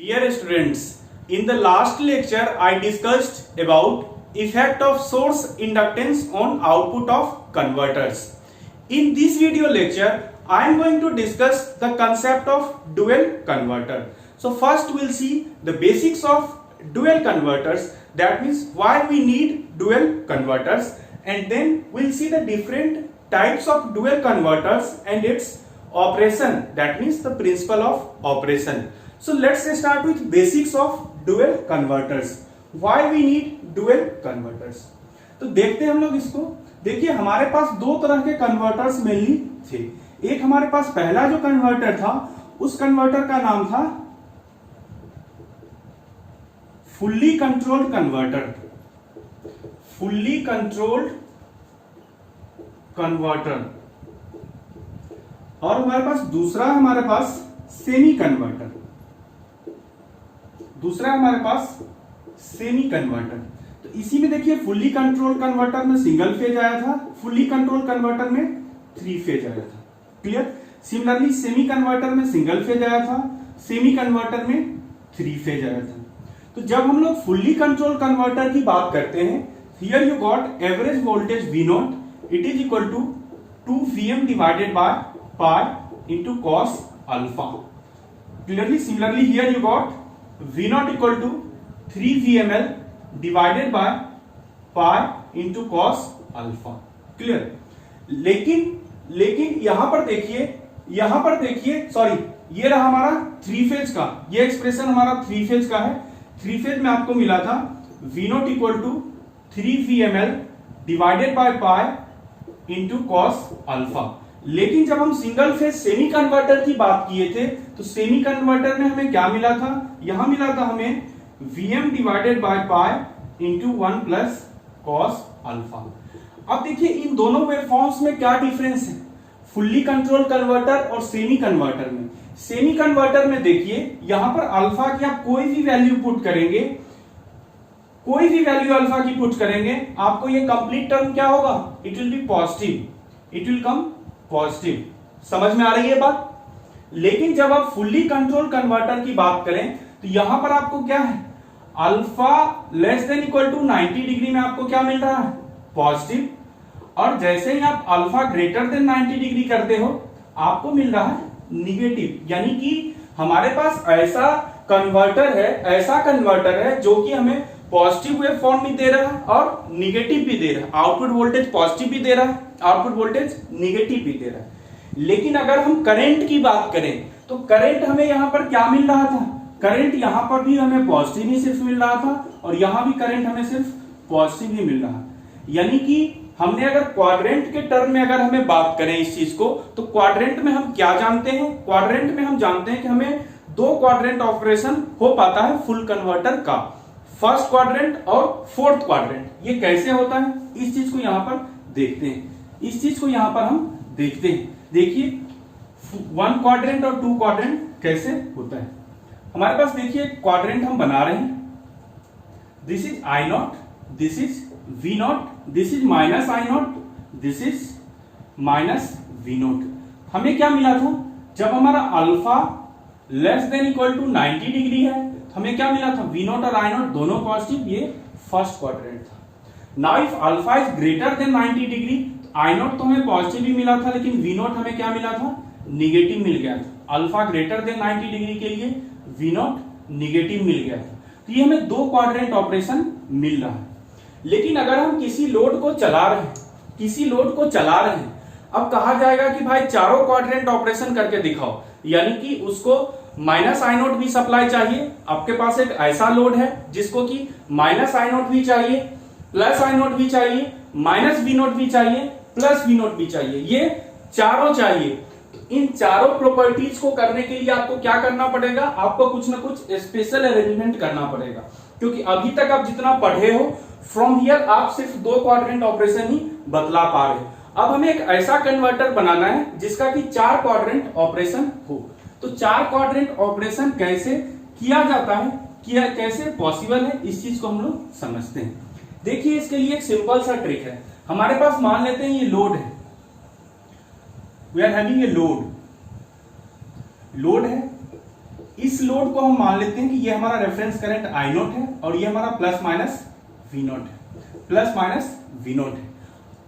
Dear students, in the last lecture I discussed about effect of source inductance on output of converters. In this video lecture I am going to discuss the concept of dual converter. So first we'll see the basics of dual converters, that means why we need dual converters, and then we'll see the different types of dual converters and its operation, that means the principle of operation. So let's start with basics of dual converters. Why we need dual converters? तो देखते हैं हम लोग इसको। देखिए हमारे पास दो तरह के कन्वर्टर्स मेनली थे। एक हमारे पास पहला जो कन्वर्टर था उस कन्वर्टर का नाम था fully controlled converter. Fully controlled converter. और हमारे पास दूसरा हमारे पास सेमी कन्वर्टर। दूसरा हमारे पास सेमी कन्वर्टर। तो इसी में देखिए फुल्ली कंट्रोल कन्वर्टर में सिंगल फेज आया था, फुल्ली कंट्रोल कन्वर्टर में 3 फेज आया था। क्लियर? सिमिलरली सेमी कन्वर्टर में सिंगल फेज आया था, सेमी कन्वर्टर में 3 फेज आया था। तो जब हम लोग फुल्ली कंट्रोल कन्वर्टर की बात करते हैं, here you got average voltage V not, it is equal to 2 Vm divided by pi into cos alpha. Clearly? Similarly here you got V not equal to 3 VML divided by pi into cos alpha. Clear? लेकिन यहां पर देखिए sorry, ये रहा हमारा 3 phase का, ये expression हमारा 3 फेज का है। 3 फेज में आपको मिला था V not equal to 3 VML divided by pi into cos alpha. लेकिन जब हम सिंगल फेज सेमी कन्वर्टर की बात किए थे तो सेमी कन्वर्टर में हमें क्या मिला था? यहां मिला था हमें Vm divided by pi into 1 plus cos alpha. अब देखिए इन दोनों वेवफॉर्म्स में क्या डिफरेंस है फुल्ली कंट्रोल कन्वर्टर और सेमी कन्वर्टर में। सेमी कन्वर्टर में देखिए यहां पर अल्फा की आप कोई भी वैल्यू पुट करेंगे, कोई भी वैल्यू अल्फा की पुट करेंगे, आपको ये कंप्लीट टर्म क्या होगा? It will be positive, it will come positive. समझ में आ रही है बात? लेकिन जब आप फुल्ली कंट्रोल कन्वर्टर की बात करें तो यहां पर आपको क्या है? Alpha less than equal to 90 degree में आपको क्या मिल रहा है? पॉजिटिव। और जैसे ही आप अल्फा ग्रेटर देन 90 डिग्री करते हो आपको मिल रहा है निगेटिव। यानी कि हमारे पास ऐसा कन्वर्टर है जो कि हमें पॉजिटिव वेव फॉर्म भी दे रहा है और निगेटिव भी दे रहा है। आउटपुट वोल्टेज पॉजिटिव भी दे रहा है, आउटपुट वोल्टेज निगेटिव भी दे रहा है। लेकिन अगर हम करंट की बात करें तो करंट हमें यहां पर क्या मिल रहा था? करंट यहां पर भी हमें पॉजिटिव ही सिर्फ मिल रहा था और यहां भी करंट हमें सिर्फ पॉजिटिव ही मिल रहा है। यानी कि हमने अगर क्वाड्रेंट के टर्म में अगर हमें बात करें इस चीज को, तो क्वाड्रेंट में हम क्या जानते हैं? क्वाड्रेंट में हम जानते हैं कि हमें 2 क्वाड्रेंट ऑपरेशन हो पाता है फुल कन्वर्टर का, फर्स्ट क्वाड्रेंट और फोर्थ क्वाड्रेंट। ये कैसे होता है इस चीज को यहां पर देखते हैं। देखिए 1 क्वाड्रेंट और 2 क्वाड्रेंट कैसे होता है। हमारे पास देखिए क्वाड्रेंट हम बना रहे हैं, this is I not, this is V not, this is minus I not, this is minus V not. हमें क्या मिला था? जब हमारा alpha less than equal to 90 degree है हमें क्या मिला था? V नॉट और I नॉट दोनों पॉजिटिव, ये फर्स्ट क्वाड्रेंट था। Now if alpha is greater than 90 degree, I not तो हमें पॉजिटिव ही मिला था लेकिन V नॉट हमें क्या मिला था? निगेटिव मिल गया था। अल्फा ग्रेटर देन 90 डिग्री के लिए V नॉट निगेटिव मिल गया था। तो ये हमें 2 क्वाड्रेंट ऑपरेशन मिल रहा है। लेकिन अगर हम किसी लोड को चला रहे हैं, अब कहा जाएगा कि भाई चारों क्वाड्रेंट ऑपरेशन करके दिखाओ, यानी कि उसको माइनस I नॉट भी सप्लाई चाहिए। आपके पास एक ऐसा लोड है जिसको कि माइनस I नॉट भी चाहिए, प्लस I नॉट भी चाहिए, माइनस V नॉट भी चाहिए, प्लस V नॉट भी चाहिए, ये चारों चाहिए। तो इन चारों प्रॉपर्टीज को करने के लिए आपको क्या करना पड़ेगा? आपको कुछ ना कुछ स्पेशल अरेंजमेंट करना पड़ेगा, क्योंकि अभी तक आप जितना पढ़े हो फ्रॉम हियर आप सिर्फ 2 क्वाड्रेंट ऑपरेशन ही बतला पा रहे हो। अब हमें एक ऐसा कन्वर्टर बनाना है जिसका कि 4 क्वाड्रेंट ऑपरेशन हो। तो 4 क्वाड्रेंट ऑपरेशन कैसे किया जाता है, कैसे पॉसिबल है, इस चीज को हम लोग समझते हैं। देखिए इसके लिए एक सिंपल सा ट्रिक है। हमारे पास मान लेते हैं ये लोड है, we are having a load है। इस लोड को हम मान लेते हैं कि ये हमारा रेफरेंस करंट आई नोट है और ये हमारा प्लस माइनस वी नोट है, प्लस माइनस वी नोट है।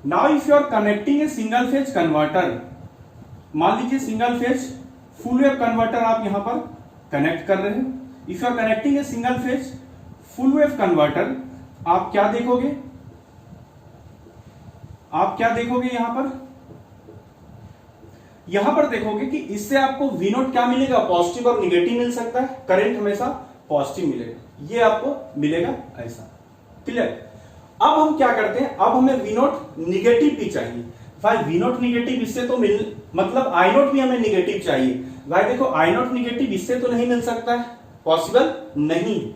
Now if you are connecting a single phase converter, मान लीजिए single phase full wave converter आप यहां पर कनेक्ट कर रहे हैं। If you are connecting a single phase full wave converter, आप क्या देखोगे, आप क्या देखोगे यहां पर देखोगे कि इससे आपको वी नोट क्या मिलेगा, पॉजिटिव और निगेटिव मिल सकता है। करंट हमेशा पॉजिटिव मिलेगा, ये आपको मिलेगा ऐसा। क्लियर। अब हम क्या करते हैं, अब हमें वी नोट निगेटिव भी चाहिए। भाई वी नोट निगेटिव इससे तो मतलब आई नोट भी हमें निगेटिव चाहिए। भाई देखो आई नोट निगेटिव इससे तो नहीं मिल सकता है, पॉसिबल नहीं।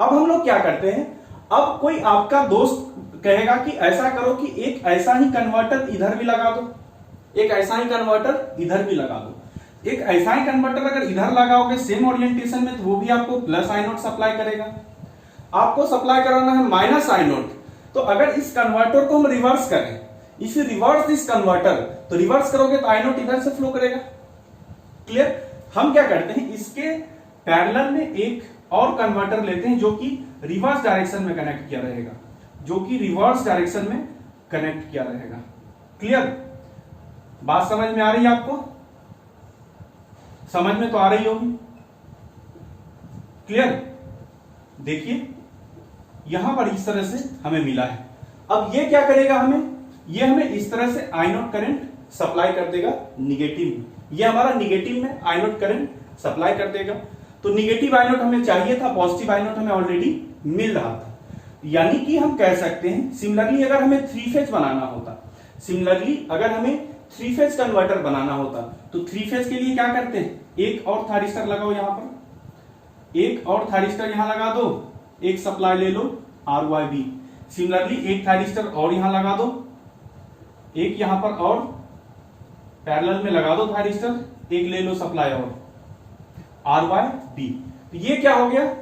अब हम लोग क्या करते हैं, अब कोई आपका दोस्त कहेगा कि ऐसा करो कि एक ऐसा ही कन्वर्टर इधर भी लगा दो, एक ऐसा ही कन्वर्टर इधर भी लगा दो। एक ऐसा ही कन्वर्टर अगर इधर लगाओगे सेम ओरिएंटेशन में, तो वो भी आपको प्लस आई नोट सप्लाई करेगा। आपको सप्लाई कराना है माइनस आई नोट। तो अगर इस कन्वर्टर को हम रिवर्स करें, if you reverse this converter, तो रिवर्स करोगे तो आई नोट इधर से फ्लो करेगा। क्लियर। हम क्या करते हैं, इसके पैरेलल में एक और कन्वर्टर लेते हैं जो कि रिवर्स डायरेक्शन में कनेक्ट किया रहेगा, जो कि रिवर्स डायरेक्शन में कनेक्ट किया रहेगा। क्लियर। बात समझ में आ रही है आपको, समझ में तो आ रही होगी। क्लियर। देखिए यहां पर इस तरह से हमें मिला है। अब ये क्या करेगा, ये हमें इस तरह से आई नोट करंट सप्लाई कर देगा निगेटिव में। ये हमारा निगेटिव में आई नोट करंट सप्लाई कर देगा। तो निगेटिव आई नोट हमें चाहिए था, पॉजिटिव आई नोट हमें ऑलरेडी मिल रहा था। यानी कि हम कह सकते हैं सिमिलरली अगर हमें थ्री फेज बनाना होता, सिमिलरली अगर हमें थ्री फेज कन्वर्टर बनाना होता, तो थ्री फेज के लिए क्या करते हैं, एक और थारिस्टर लगाओ यहां पर, एक और थारिस्टर यहां लगा दो, एक सप्लाई ले लो RYB। सिमिलरली एक थारिस्टर और यहां लगा दो, एक यहां पर और पैरेलल में लगा दो थारिस्टर, एक ले लो सप्लाई और RYB। तो ये क्या हो गया,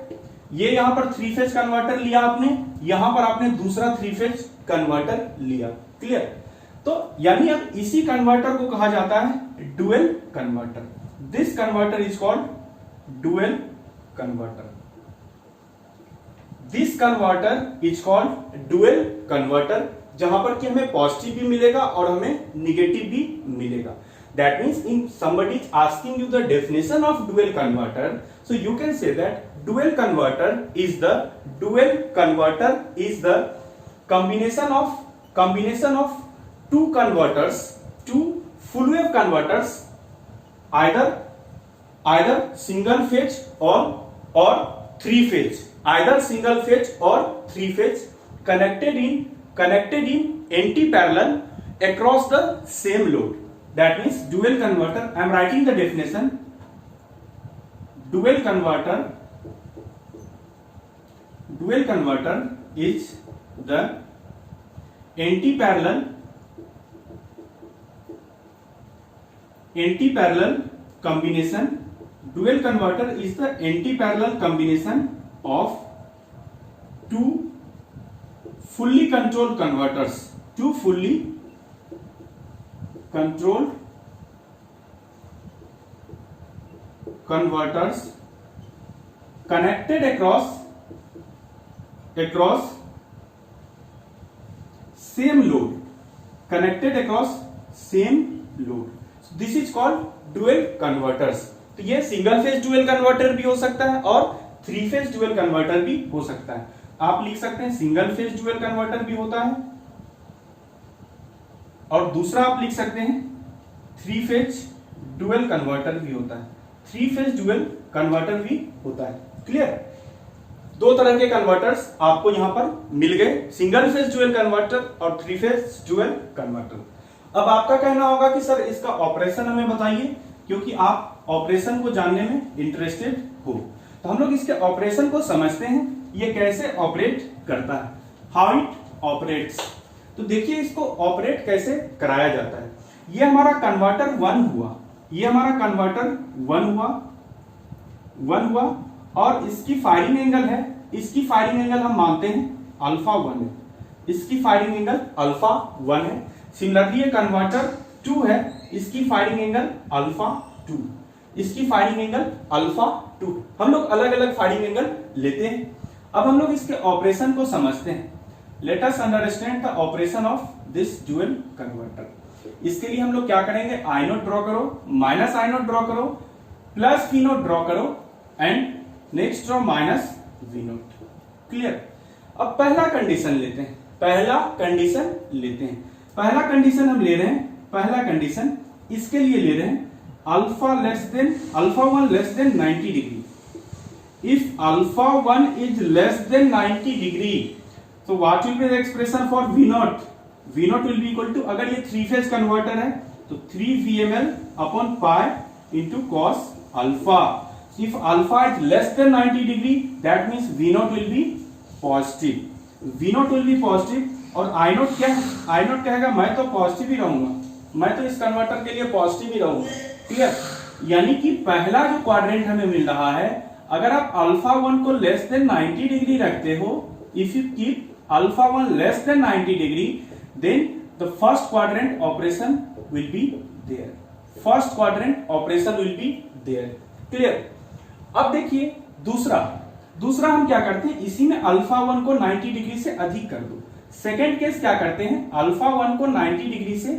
ये यहां पर थ्री फेज कन्वर्टर लिया आपने, यहां पर आपने दूसरा थ्री फेज कन्वर्टर लिया। क्लियर। तो यानी अब इसी कन्वर्टर को कहा जाता है dual converter. This converter is called dual converter. This converter is called dual converter, जहां पर कि हमें पॉजिटिव भी मिलेगा और हमें निगेटिव भी मिलेगा। That means in somebody is asking you the definition of dual converter, so you can say that dual converter is the combination of two converters, two full wave converters, either single phase or three phase, either single phase or three phase connected in anti-parallel across the same load. That means dual converter, I am writing the definition. Dual converter is the anti-parallel combination. Dual converter is the anti-parallel combination of two fully controlled converters, two fully controlled converters connected across same load, connected across same load. So this is called dual converters. तो ये single phase dual converter भी हो सकता है और three phase dual converter भी हो सकता है। आप लिख सकते हैं सिंगल फेज डुअल कन्वर्टर भी होता है और दूसरा आप लिख सकते हैं थ्री फेज डुअल कन्वर्टर भी होता है, थ्री फेज डुअल कन्वर्टर भी होता है। क्लियर। दो तरह के कन्वर्टर्स आपको यहां पर मिल गए, सिंगल फेज डुअल कन्वर्टर और थ्री फेज डुअल कन्वर्टर। अब आपका कहना होगा कि सर इसका ऑपरेशन हमें बताइए, क्योंकि आप ऑपरेशन को जानने में इंटरेस्टेड हो। तो हम लोग इसके ऑपरेशन को समझते हैं, ये कैसे ऑपरेट करता है, हाउ इट ऑपरेट्स। तो देखिए इसको ऑपरेट कैसे कराया जाता है। ये हमारा कन्वर्टर वन हुआ, ये हमारा कन्वर्टर वन हुआ और इसकी फायरिंग एंगल है, इसकी फायरिंग एंगल हम मानते हैं अल्फा 1 है, इसकी फायरिंग एंगल अल्फा 1 है। सिमिलरली ये कन्वर्टर 2 है, इसकी फायरिंग एंगल अल्फा 2। इसकी फाइंडिंग एंगल अल्फा 2। हम लोग अलग अलग फाइंडिंग एंगल लेते हैं। अब हम लोग इसके ऑपरेशन को समझते हैं। Let us understand the operation of this dual converter. इसके लिए हम लोग क्या करेंगे, आई नोट ड्रॉ करो, माइनस आई नोट ड्रॉ करो, प्लस वी नोट ड्रॉ करो and next draw minus V not. Clear. अब पहला कंडीशन लेते हैं, पहला कंडीशन लेते हैं। पहला कंडीशन हम ले रहे हैं, पहला कंडीशन इसके लिए ले रहे हैं alpha one less than 90 degree. If alpha one is less than 90 degree, so what will be the expression for V naught? V naught will be equal to, अगर ये 3 फेज कन्वर्टर है तो 3 VML upon pi into cos alpha. If alpha is less than 90 degree, that means V naught will be positive. V naught will be positive और I naught क्या है? I naught कहेगा मैं तो पॉजिटिव ही रहूंगा, मैं तो इस कन्वर्टर के लिए पॉजिटिव ही रहूंगा। क्लियर। यानी कि पहला जो क्वाड्रेंट हमें मिल रहा है, अगर आप अल्फा वन को लेस देन 90 डिग्री रखते हो, if you keep alpha 1 less than 90 degree, then the first quadrant operation will be there. First quadrant operation will be there. Clear? अब देखिए दूसरा हम क्या करते हैं, इसी में अल्फा 1 को 90 डिग्री से अधिक कर दो। सेकेंड केस क्या करते हैं, अल्फा 1 को 90 डिग्री से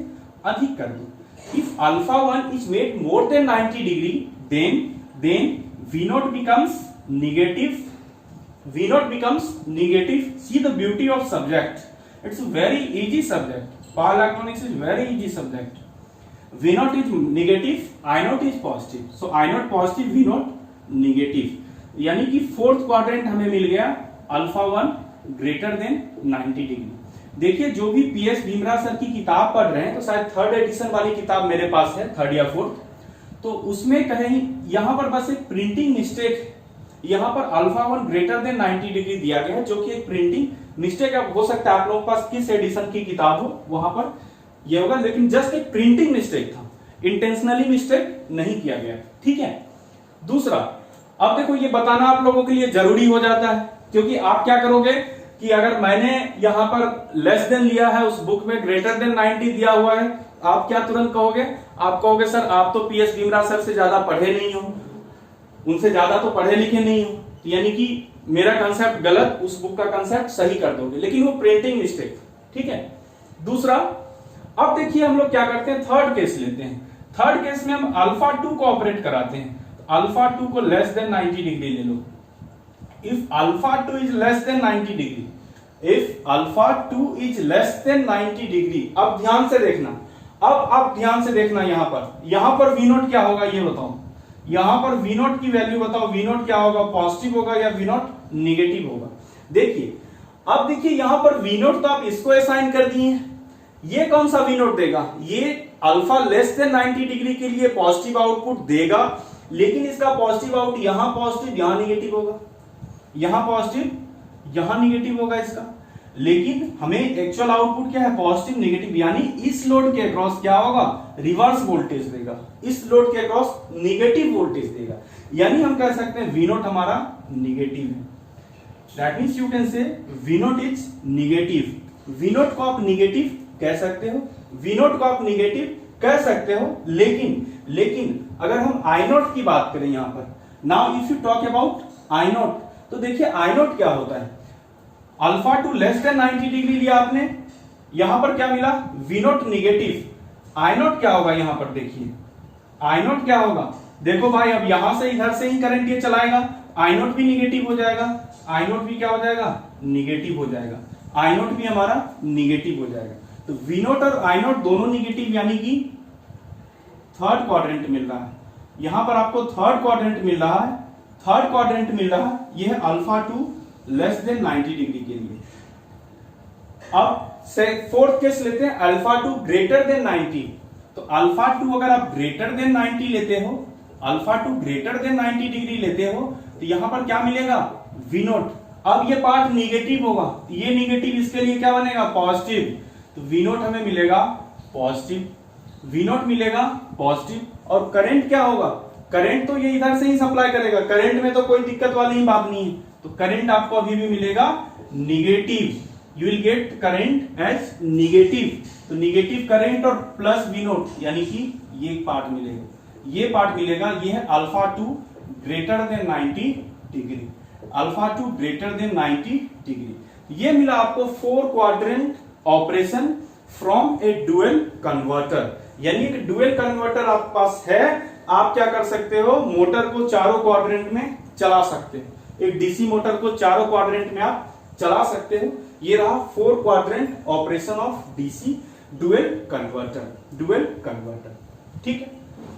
अधिक कर दो। If alpha 1 is made more than 90 degree, then V naught becomes negative. V naught becomes negative. See the beauty of subject. It's a very easy subject. Power electronics is very easy subject. V naught is negative, I naught is positive. So I naught positive, V naught negative. यानी कि fourth quadrant हमें मिल गया alpha 1 greater than 90 degree. देखिए जो भी PS Bhimrao sir की किताब पढ़ रहे हैं, तो शायद थर्ड एडिशन वाली किताब मेरे पास है, थर्ड या फोर्थ, तो उसमें कहीं यहां पर बस एक प्रिंटिंग मिस्टेक है। यहां पर अल्फा 1 ग्रेटर देन 90 डिग्री दिया गया है, जो कि एक प्रिंटिंग मिस्टेक हो सकता है। आप लोगों के पास किस एडिशन की किताब हो वहां पर यह होगा, लेकिन जस्ट एक प्रिंटिंग मिस्टेक था, इंटेंशनली मिस्टेक नहीं किया गया। ठीक है। दूसरा, अब देखो ये बताना आप लोगों के लिए जरूरी हो जाता है, क्योंकि आप क्या करोगे कि अगर मैंने यहां पर लेस देन लिया है, उस बुक में ग्रेटर देन 90 दिया हुआ है, आप क्या तुरंत कहोगे, आप कहोगे सर आप तो PS भीमराव सर से ज्यादा पढ़े नहीं हो, उनसे ज्यादा तो पढ़े लिखे नहीं हो, यानी कि मेरा कंसेप्ट गलत, उस बुक का कंसेप्ट सही कर दोगे, लेकिन वो प्रिंटिंग मिस्टेक। ठीक है। दूसरा, अब देखिए हम लोग क्या करते हैं, थर्ड केस लेते हैं। थर्ड केस में हम अल्फा 2 को ऑपरेट कराते हैं। अल्फा 2 को लेस देन 90 डिग्री ले लो। If alpha 2 is less than 90 degree, if alpha 2 is less than 90 degree, अब ध्यान से देखना, अब आप ध्यान से देखना, यहां पर V नोट क्या होगा ये बताओ, यहां पर V नोट की वैल्यू बताओ, V नोट क्या होगा, पॉजिटिव होगा या V नोट निगेटिव होगा। देखिए अब देखिए यहां पर V नोट तो आप इसको असाइन कर दिए हैं, ये कौन सा V नोट देगा, ये अल्फा लेस देन 90 डिग्री के लिए पॉजिटिव आउटपुट देगा, लेकिन इसका पॉजिटिव आउट यहां पॉजिटिव यहां निगेटिव होगा, यहां पॉजिटिव यहां निगेटिव होगा इसका। लेकिन हमें एक्चुअल आउटपुट क्या है, पॉजिटिव निगेटिव, यानी इस लोड के अक्रॉस क्या होगा, रिवर्स वोल्टेज देगा, इस लोड के अक्रॉस निगेटिव वोल्टेज देगा, यानी हम कह सकते हैं V नोट हमारा निगेटिव है। That means you can say V note is negative. V note को आप निगेटिव कह सकते हो, V नोट को आप निगेटिव कह सकते हो, लेकिन अगर हम I नोट की बात करें यहां पर, now if you talk about I note, तो देखिए I नोट क्या होता है, अल्फा 2 लेस देन 90 डिग्री लिया आपने, यहां पर क्या मिला, V note negative. I note क्या होगा यहां पर, देखिए I नोट क्या होगा, देखो भाई अब यहां से इधर से ही करंट ये चलाएगा, I नोट भी निगेटिव हो जाएगा, I नोट भी क्या हो जाएगा, निगेटिव हो जाएगा, I नोट भी हमारा निगेटिव हो जाएगा। तो V नोट और I नोट दोनों निगेटिव, यानी कि थर्ड क्वाड्रेंट मिल रहा है, यहां पर आपको थर्ड क्वाड्रेंट मिल रहा है, थर्ड क्वाड्रेंट मिल रहा है, यह है अल्फा 2 लेस देन 90 डिग्री के लिए। अब से फोर्थ केस लेते हैं, अल्फा 2 ग्रेटर देन 90। तो अल्फा 2 अगर आप ग्रेटर देन 90 लेते हो, अल्फा 2 ग्रेटर देन 90 डिग्री लेते हो, तो यहां पर क्या मिलेगा, V नोट। अब ये पार्ट निगेटिव होगा, ये निगेटिव इसके लिए क्या बनेगा, पॉजिटिव, तो V नोट हमें मिलेगा पॉजिटिव, V नोट मिलेगा पॉजिटिव। और करंट क्या होगा, करंट तो ये इधर से ही सप्लाई करेगा, करंट में तो कोई दिक्कत वाली ही बात नहीं है, तो करंट आपको अभी भी मिलेगा negative, you will get current as negative. तो निगेटिव करंट और प्लस V नोट, यानी कि ये पार्ट मिलेगा। ये पार्ट मिलेगा, ये है alpha 2 greater than 90 degree, alpha 2 greater than 90 degree. ये मिला आपको 4 quadrant operation from A dual converter, यानी कि डुअल कन्वर्टर आपके पास है, आप क्या कर सकते हो, मोटर को चारों क्वाड्रेंट में चला सकते हो, एक डीसी मोटर को चारों क्वाड्रेंट में आप चला सकते हो। ये रहा 4 quadrant operation of DC dual converter, ठीक है।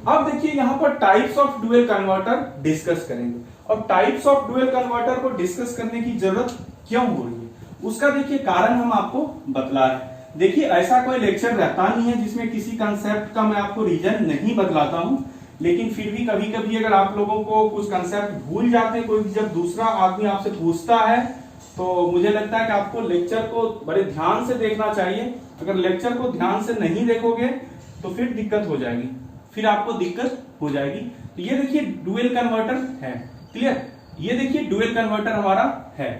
अब देखिए यहां पर types of dual converter discuss करेंगे, और टाइप्स ऑफ डुअल कन्वर्टर को डिस्कस करने की जरूरत क्यों हो रही है, उसका देखिए कारण हम आपको बतला रहे हैं। देखिए ऐसा कोई लेक्चर रहता नहीं है जिसमें किसी कंसेप्ट का मैं आपको रीजन नहीं बतलाता हूं, लेकिन फिर भी कभी कभी अगर आप लोगों को कुछ कंसेप्ट भूल जाते हैं, कोई जब दूसरा आदमी आपसे पूछता है, तो मुझे लगता है कि आपको लेक्चर को बड़े ध्यान से देखना चाहिए। अगर लेक्चर को ध्यान से नहीं देखोगे तो फिर दिक्कत हो जाएगी, फिर आपको दिक्कत हो जाएगी। तो ये देखिए डुअल कन्वर्टर है, क्लियर, ये देखिए डुअल कन्वर्टर हमारा है,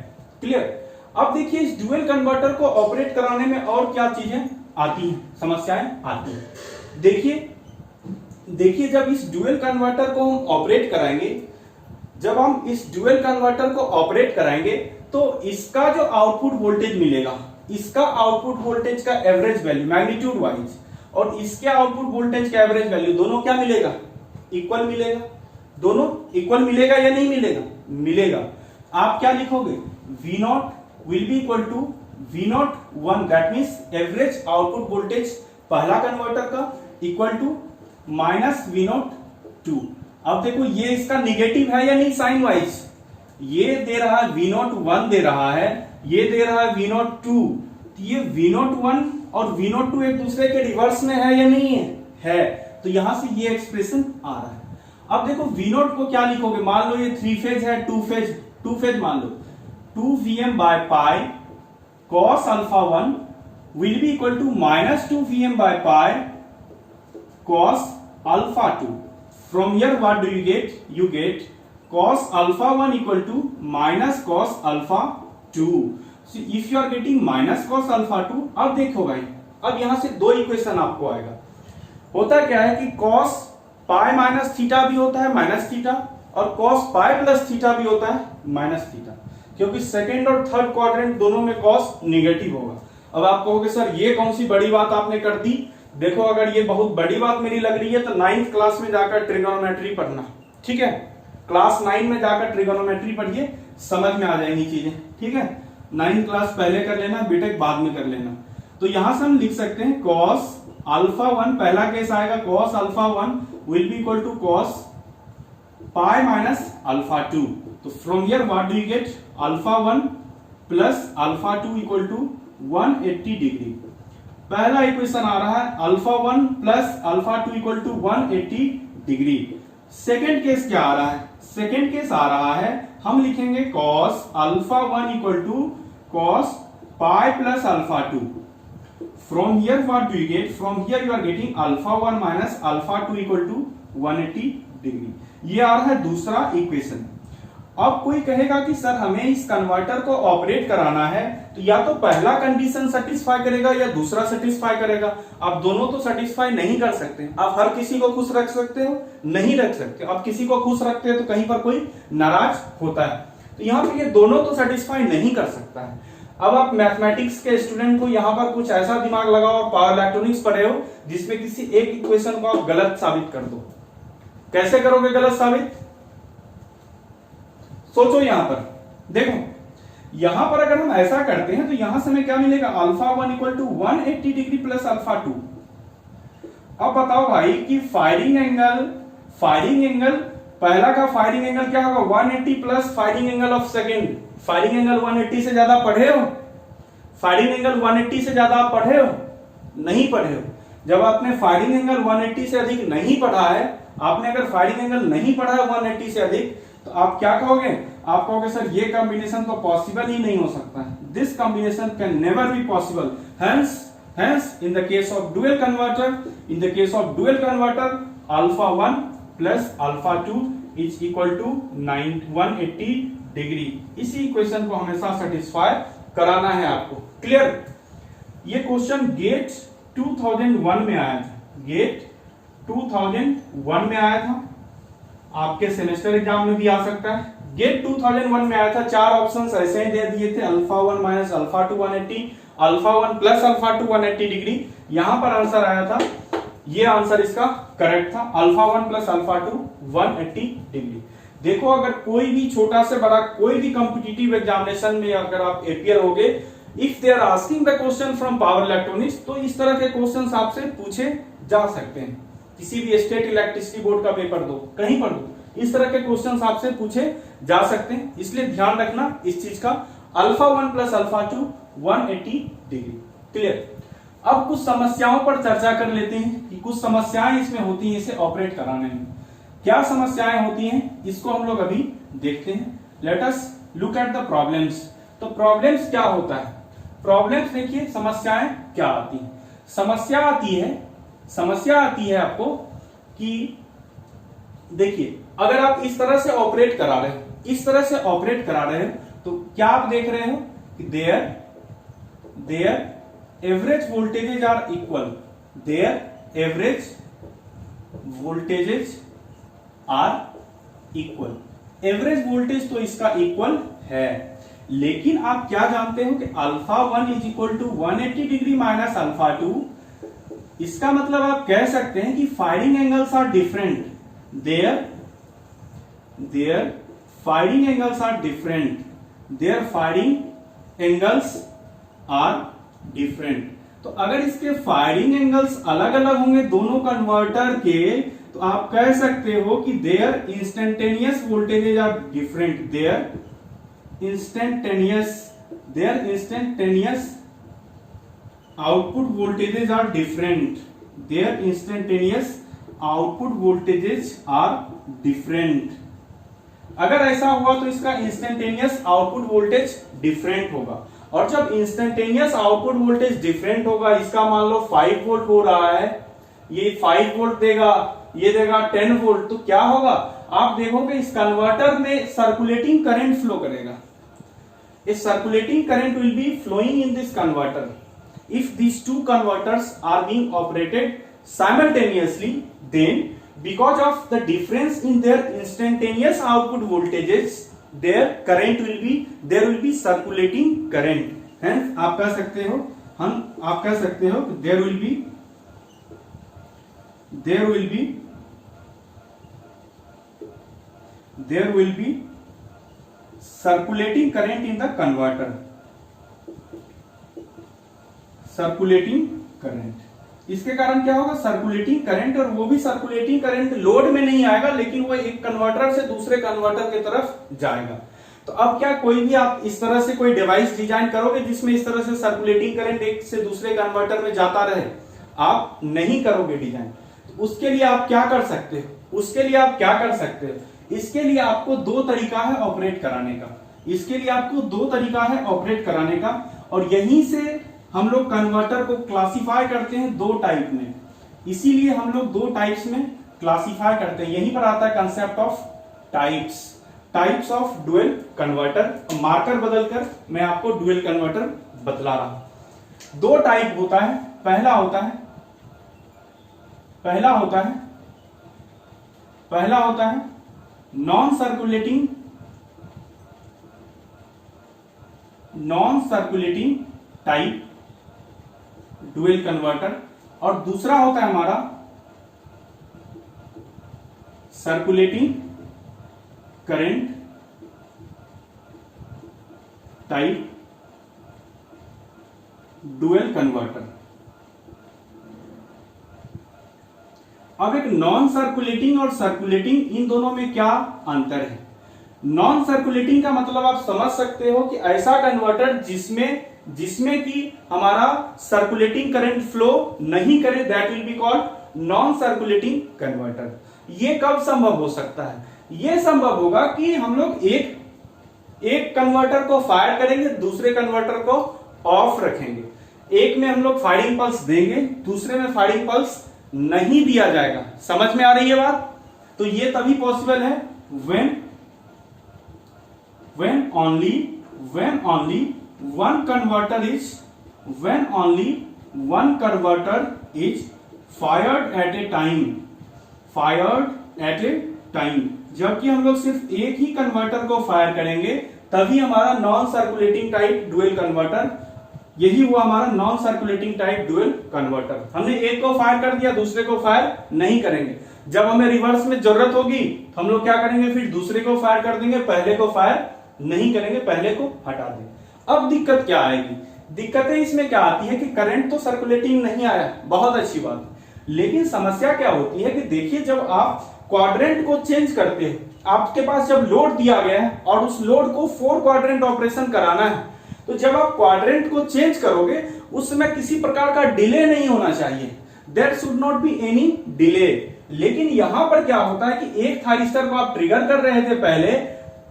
क्लियर। अब देखिए इस डुअल कन्वर्टर को ऑपरेट कराने में और क्या चीजें आती हैं, समस्याएं आती हैं। देखिए जब इस डुअल कन्वर्टर को हम ऑपरेट कराएंगे, जब हम इस डुअल कन्वर्टर को ऑपरेट कराएंगे तो इसका जो आउटपुट वोल्टेज मिलेगा, इसका आउटपुट वोल्टेज का एवरेज वैल्यू मैग्नीट्यूड वाइज और इसके आउटपुट वोल्टेज का एवरेज वैल्यू दोनों क्या मिलेगा, इक्वल मिलेगा। दोनों इक्वल मिलेगा या नहीं मिलेगा, मिलेगा। आप क्या लिखोगे, V0 will be equal to V01, that means average output voltage पहला कन्वर्टर का इक्वल टू माइनस V02। अब देखो ये इसका निगेटिव है या नहीं साइन वाइज, ये दे रहा है V01 दे रहा है, ये दे रहा है V02, तो ये V01 और V02 एक दूसरे के रिवर्स में है या नहीं है, तो यहां से ये एक्सप्रेशन आ रहा है। अब देखो V0 को क्या लिखोगे, मान लो ये 3 फेज है, 2 फेज मान लो, 2Vm by pi cos alpha 1 will be equal to minus 2Vm by pi cos alpha 2. From here what do you get? You get cos alpha 1 equal to minus cos alpha 2. So if you are getting minus cos alpha 2, अब देखो भाई, अब यहां से दो equation आपको आएगा। होता क्या है कि cos पाई माइनस थीटा भी होता है माइनस थीटा, और cos पाई प्लस थीटा भी होता है माइनस थीटा, क्योंकि सेकेंड और थर्ड क्वाड्रेंट दोनों में cos निगेटिव होगा। अब आप कहोगे सर ये कौन सी बड़ी बात आपने कर दी, देखो अगर ये बहुत बड़ी बात मेरी लग रही है तो 9th क्लास में जाकर ट्रिगोनोमेट्री पढ़ना, ठीक है, क्लास 9 में जाकर ट्रिगोनोमेट्री पढ़िए, समझ में आ जाएंगी चीजें, ठीक है। 9th क्लास पहले कर लेना, बीटेक बाद में कर लेना। तो यहां से हम लिख सकते हैं cos अल्फा 1, पहला केस आएगा cos alpha 1 will be equal to cos pi minus alpha 2। तो from here what do you get, alpha 1 plus alpha 2 equal to 180 degree. पहला इक्वेशन आ रहा है alpha 1 plus alpha 2 equal to 180 degree. Second case क्या आ रहा है, second case आ रहा है हम लिखेंगे cos alpha 1 equal to cos pi plus alpha 2। From here what do you get, from here you are getting alpha 1 minus alpha 2 equal to 180 degree. ये आ रहा है दूसरा इक्वेशन। अब कोई कहेगा कि सर हमें इस कन्वर्टर को ऑपरेट कराना है, तो या तो पहला कंडीशन सेटिस्फाई करेगा या दूसरा सेटिस्फाई करेगा। आप दोनों तो सेटिस्फाई नहीं कर सकते। आप हर किसी को खुश रख सकते हो, नहीं रख सकते। आप किसी को खुश रखते हो तो कहीं पर कोई नाराज होता है, तो यहाँ पे ये दोनों तो सेटिस्फाई नहीं कर सकता है। अब आप मैथमेटिक्स के स्टूडेंट को यहाँ पर कुछ ऐसा दिमाग लगाओ और पावर इलेक्ट्रॉनिक्स पढ़े हो जिसमें किसी एक इक्वेशन को आप गलत साबित कर दो। कैसे करोगे गलत साबित, सोचो। यहां पर देखो, यहां पर अगर हम ऐसा करते हैं तो यहां से हमें क्या मिलेगा, alpha 1 equal to 180 degree plus alpha 2। अब बताओ भाई कि फायरिंग एंगल पहला का फायरिंग एंगल क्या होगा, 180 plus firing angle of second. Firing angle 180 से ज्यादा पढ़े हो, फायरिंग एंगल 180 से ज्यादा आप पढ़े हो, नहीं पढ़े हो। जब आपने फायरिंग एंगल 180 से अधिक नहीं पढ़ा है, आपने अगर फायरिंग एंगल नहीं पढ़ा है 180 से अधिक, तो आप क्या कहोगे, आप कहोगे सर ये कॉम्बिनेशन तो पॉसिबल ही नहीं हो सकता है, this combination can never be possible. Hence in the case of dual converter alpha 1 plus alpha 2 is equal to 180 degree. इसी इक्वेशन को हमेशा सेटिस्फाई कराना है आपको, क्लियर। ये क्वेश्चन गेट 2001 में आया था, गेट 2001 में आया था, आपके सेमेस्टर एग्जाम में भी आ सकता है। गेट 2001 में आया था, 4 ऑप्शंस ऐसे ही दे दिए थे, alpha 1 minus alpha 2 180, alpha 1 plus alpha 2 180 degree. यहां पर आंसर आया था, ये आंसर इसका करेक्ट था, अल्फा 1 प्लस अल्फा 2 180 डिग्री। देखो अगर कोई भी छोटा से बड़ा कोई भी कॉम्पिटिटिव एग्जामिनेशन में अगर आप अपियर होगे, if they are asking the question from power electronics, तो इस तरह के क्वेश्चंस आपसे पूछे जा सकते हैं। किसी भी स्टेट इलेक्ट्रिसिटी बोर्ड का पेपर दो, कहीं पर दो, इस तरह के क्वेश्चंस आपसे पूछे जा सकते हैं, इसलिए ध्यान रखना इस चीज का। Alpha 1 plus alpha 2 180 degree. Clear. अब कुछ समस्याओं पर चर्चा कर लेते हैं कि कुछ समस्याएं इसमें होती हैं इसे ऑपरेट कराने में। क्या समस्याएं होती हैं इसको हम लोग अभी देखते हैं। Let us look at the problems. तो प्रॉब्लम्स क्या होता है? प्रॉब्लम्स देखिए, समस्याएं क्या आती हैं। समस्या आती है आपको कि देखिए अगर आप इस तरह से ऑपरेट करा रहे हो, इस तरह से ऑपरेट करा रहे हो, तो क्या आप देख रहे हो कि their average voltages are equal, their average voltages are equal. Average voltage तो इसका इक्वल है, लेकिन आप क्या जानते हो कि alpha 1 is equal to 180 degree minus alpha 2। इसका मतलब आप कह सकते हैं कि firing angles are different, their firing angles are different, their firing angles are different। तो अगर इसके फायरिंग एंगल्स अलग अलग होंगे दोनों कन्वर्टर के, तो आप कह सकते हो कि their instantaneous voltages are different, their instantaneous output voltages are different, their instantaneous output voltages are different. अगर ऐसा हुआ तो इसका इंस्टेंटेनियस आउटपुट वोल्टेज डिफरेंट होगा, और जब इंस्टेंटेनियस आउटपुट वोल्टेज डिफरेंट होगा, इसका मान लो 5 वोल्ट हो रहा है, ये 5 वोल्ट देगा, ये देगा 10 वोल्ट, तो क्या होगा आप देखोगे इस कन्वर्टर में सर्कुलेटिंग करंट फ्लो करेगा। इस circulating current will be flowing in this converter if these two converters are being operated simultaneously, then because of the difference in their instantaneous output voltages, there will be circulating current। Hence आप कह सकते हो there will be circulating current in the converter, circulating current. इसके कारण क्या होगा, circulating current, और वो भी सर्कुलेटिंग करंट लोड में नहीं आएगा, लेकिन वो एक कन्वर्टर से दूसरे कन्वर्टर की तरफ जाएगा। तो अब क्या कोई भी आप इस तरह से कोई डिवाइस डिजाइन करोगे जिसमें इस तरह से सर्कुलेटिंग करंट एक से दूसरे कन्वर्टर में जाता रहे? आप नहीं करोगे डिजाइन। तो उसके लिए आप क्या कर सकते हो? इसके लिए आपको दो तरीका है ऑपरेट कराने का, और यहीं से हम लोग कन्वर्टर को क्लासिफाई करते हैं दो टाइप में। इसीलिए हम लोग दो टाइप्स में क्लासिफाई करते हैं। यहीं पर आता है concept of types of dual converter. Marker बदलकर मैं आपको डुअल कन्वर्टर बतला रहा हूं। दो टाइप होता है। पहला होता है non circulating type dual converter, और दूसरा होता है हमारा circulating current type dual converter. अब एक नॉन सर्कुलेटिंग और सर्कुलेटिंग, इन दोनों में क्या अंतर है? नॉन सर्कुलेटिंग का मतलब आप समझ सकते हो कि ऐसा कन्वर्टर जिसमें कि हमारा सर्कुलेटिंग करंट फ्लो नहीं करे, that will be called non circulating converter. ये कब संभव हो सकता है? ये संभव होगा कि हम लोग एक कन्वर्टर को फायर करेंगे, दूसरे कन्वर्टर को ऑफ रखेंगे। एक में हम लोग फायरिंग पल्स देंगे, दूसरे में फायरिंग पल्स नहीं दिया जाएगा। समझ में आ रही है बात? तो ये तभी पॉसिबल है when only one converter is fired at a time, fired eight A time, जबकि हम लोग सिर्फ एक ही कन्वर्टर को फायर करेंगे तभी हमारा non circulating type dual converter, यही हुआ हमारा non circulating type dual converter. हमने एक को फायर कर दिया, दूसरे को फायर नहीं करेंगे। जब हमें रिवर्स में जरूरत होगी तो हम लोग क्या करेंगे, फिर दूसरे को फायर कर देंगे, पहले को फायर नहीं करेंगे, पहले को हटा देंगे। अब दिक्कत क्या आएगी, दिक्कतें इसमें क्या आती है कि करंट तो सर्कुलेटिंग नहीं आया, बहुत अच्छी बात है, लेकिन समस्या क्या होती है कि देखिए जब आप क्वाड्रेंट को चेंज करते हैं, आपके पास जब लोड दिया गया है और उस लोड को 4 क्वाड्रेंट ऑपरेशन कराना है, तो जब आप क्वाड्रेंट को चेंज करोगे उस समय किसी प्रकार का डिले नहीं होना चाहिए, there should not be any delay. लेकिन यहां पर क्या होता है कि एक थायरिस्टर को आप ट्रिगर कर रहे थे पहले,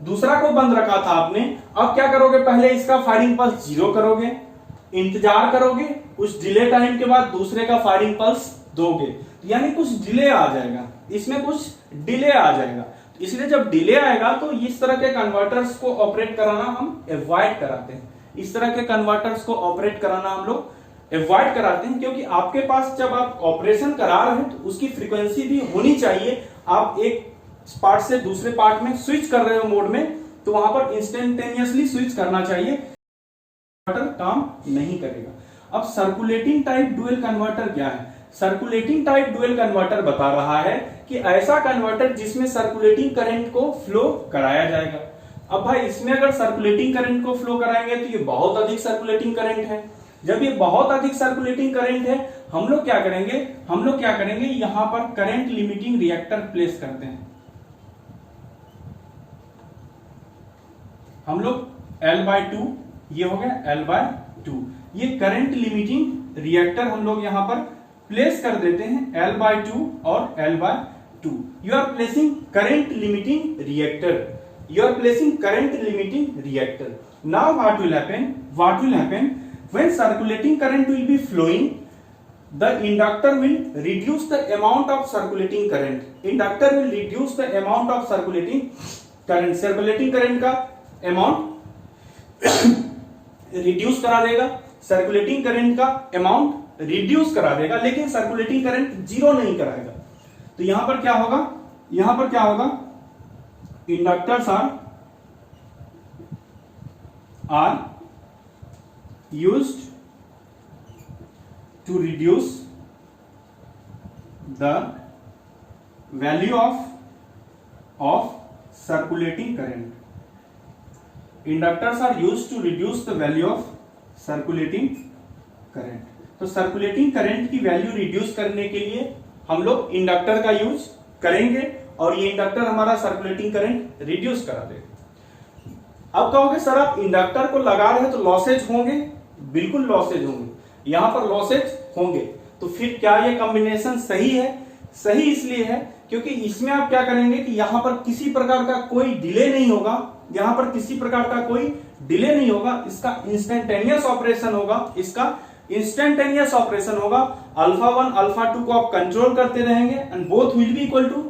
दूसरा को बंद रखा था आपने, अब क्या करोगे, पहले इसका फायरिंग पल्स 0 करोगे, इंतजार करोगे, कुछ डिले टाइम के बाद दूसरे का फायरिंग पल्स दोगे, यानी कुछ डिले आ जाएगा, इसमें कुछ डिले आ जाएगा। इसलिए जब डिले आएगा तो इस तरह के कन्वर्टर्स को ऑपरेट कराना हम अवॉइड कराते हैं, इस तरह के कन्वर्टर्स को ऑपरेट कराना हम लोग अवॉइड कराते हैं, क्योंकि आपके पास जब आप ऑपरेशन करा रहे हैं तो उसकी फ्रीक्वेंसी भी होनी चाहिए। आप एक पार्ट से दूसरे पार्ट में स्विच कर रहे हो मोड में, तो वहां पर इंस्टेंटेनियसली स्विच करना चाहिए, कन्वर्टर काम नहीं करेगा। अब सर्कुलेटिंग टाइप डुअल कन्वर्टर क्या है, सर्कुलेटिंग टाइप डुअल कन्वर्टर बता रहा है कि ऐसा कन्वर्टर जिसमें सर्कुलेटिंग करंट को फ्लो कराया जाएगा। अब भाई इसमें अगर सर्कुलेटिंग करंट को फ्लो कराएंगे तो ये बहुत अधिक सर्कुलेटिंग करंट है, जब ये बहुत अधिक सर्कुलेटिंग करंट है हम लोग क्या करेंगे, यहां पर करंट लिमिटिंग रिएक्टर प्लेस करते हैं। हम लोग L/2, ये हो गया L/2, ये करंट लिमिटिंग रिएक्टर हम लोग यहां पर प्लेस कर देते हैं L/2 और L/2। You are placing current limiting reactor. Now what will happen when circulating current will be flowing, the inductor will reduce the amount of circulating current, circulating current का amount reduce करा देगा, circulating current का amount reduce करा देगा, लेकिन circulating current 0 नहीं कराएगा। तो यहां पर क्या होगा, inductors are used to reduce the value of circulating current. Inductors are used to reduce the value of circulating current. तो सर्कुलेटिंग करंट की वैल्यू रिड्यूस करने के लिए हम लोग इंडक्टर का यूज करेंगे और ये इंडक्टर हमारा सर्कुलेटिंग करंट रिड्यूस करा देगा। अब कहोगे सर आप इंडक्टर को लगा रहे हैं तो लॉसेज होंगे, बिल्कुल लॉसेज होंगे, यहां पर लॉसेज होंगे। तो फिर क्या ये कॉम्बिनेशन सही है? सही इसलिए है क्योंकि इसमें आप क्या करेंगे कि यहां पर किसी प्रकार का कोई डिले नहीं होगा, इसका इंस्टेंटेनियस ऑपरेशन होगा, α1 α2 को आप कंट्रोल करते रहेंगे and both will be equal to,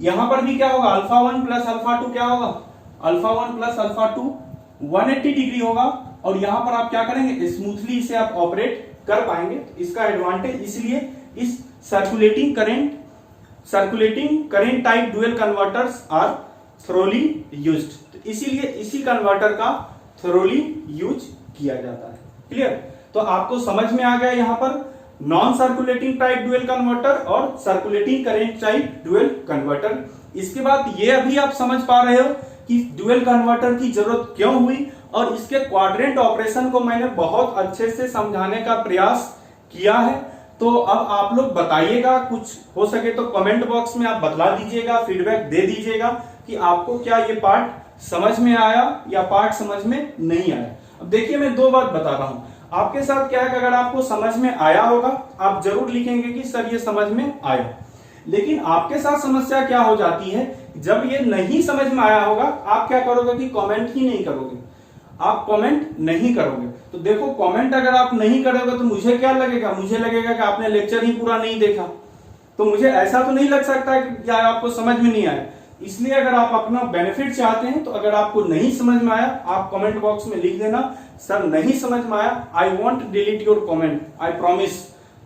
यहां पर भी क्या होगा, α1 प्लस α2 क्या होगा, α1 प्लस α2 180 डिग्री होगा, और यहां पर आप क्या करेंगे, स्मूथली इसे आप ऑपरेट कर पाएंगे। इसका एडवांटेज, इसलिए इस circulating current type dual converters are thoroughly used, तो इसीलिए इसी कन्वर्टर का थोरोली यूज किया जाता है। क्लियर? तो आपको समझ में आ गया यहां पर non circulating type dual converter और circulating current type dual converter. इसके बाद ये अभी आप समझ पा रहे हो कि डुअल कन्वर्टर की जरूरत क्यों हुई, और इसके क्वाड्रेंट ऑपरेशन को मैंने बहुत अच्छे से समझाने का प्रयास किया है। तो अब आप लोग बताइएगा, कुछ हो सके तो कमेंट बॉक्स में आप बतला दीजिएगा, फीडबैक दे दीजिएगा कि आपको क्या ये पार्ट समझ में आया या पार्ट समझ में नहीं आया। अब देखिए मैं 2 बात बता रहा हूं आपके साथ, क्या है कि अगर आपको समझ में आया होगा आप जरूर लिखेंगे कि सर ये समझ में आया, लेकिन आपके साथ समस्या क्या हो जाती है, जब ये नहीं समझ में आया होगा आप क्या करोगे कि कमेंट ही नहीं करोगे, आप कमेंट नहीं करोगे। तो देखो कमेंट अगर आप नहीं करोगे तो मुझे क्या लगेगा, मुझे लगेगा कि आपने लेक्चर ही पूरा नहीं देखा, तो मुझे ऐसा तो नहीं लग सकता कि क्या आपको समझ में नहीं आया। इसलिए अगर आप अपना बेनिफिट चाहते हैं तो अगर आपको नहीं समझ में आया आप कमेंट बॉक्स में लिख देना, सर नहीं समझ में आया, I want delete your comment, I promise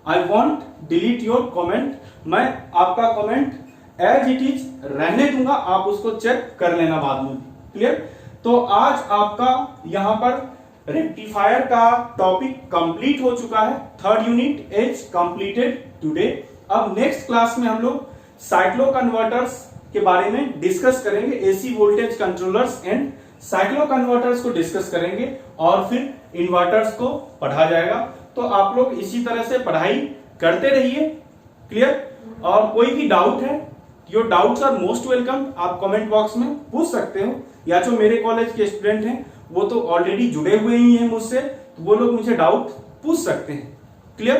I want delete your comment, मैं आपका कमेंट एज इट इज रहने दूंगा, आप उसको चेक कर लेना बाद में। क्लियर? तो आज आपका यहां पर रेक्टिफायर का टॉपिक कंप्लीट हो चुका है। Third unit is completed today. अब नेक्स्ट क्लास में हम लोग साइक्लो कन्वर्टर्स के बारे में डिस्कस करेंगे, AC voltage controllers and cyclo converters को डिस्कस करेंगे और फिर इन्वर्टर्स को पढ़ा जाएगा। तो आप लोग इसी तरह से पढ़ाई करते रहिए। क्लियर? और कोई भी डाउट है, your doubts are most welcome, आप कमेंट बॉक्स में पूछ सकते हो, या जो मेरे कॉलेज के स्टूडेंट हैं वो तो ऑलरेडी जुड़े हुए ही हैं मुझसे, तो वो लोग मुझे डाउट पूछ सकते हैं। क्लियर?